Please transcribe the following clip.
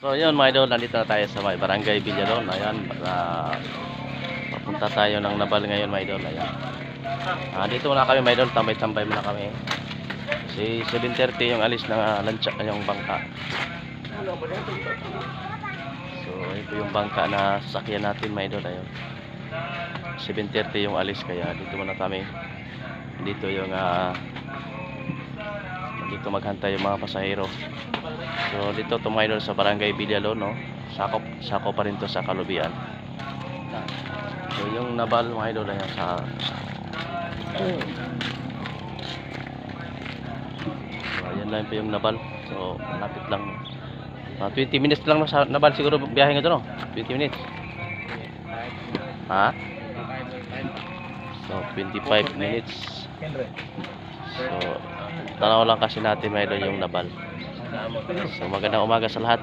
So yun mga idol, nandito na tayo sa may Barangay Villalon. Ayan, papunta tayo ng Nabal ngayon mga idol. Ayan. Dito muna kami mga idol, tambay-tambay muna kami. Si 7:30 yung alis ng lancha, yung bangka. So ito yung bangka na sasakyan natin mga idol. Ayun. 7:30 yung alis, kaya dito muna kami. Dito yung dito maghantay yung mga pasahero. So dito to mga idol sa Barangay Villalon, no. Sakop pa rin to sa Kalubian. So yung Nabal mga idol ayan sa so, ayan lang po yung Nabal. So malapit lang. 20 minutes lang sa Nabal siguro biyahe nga no. 20 minutes. Ha? So 25 minutes. So tanaw lang kasi natin mga idol yung Nabal. So magandang umaga sa lahat.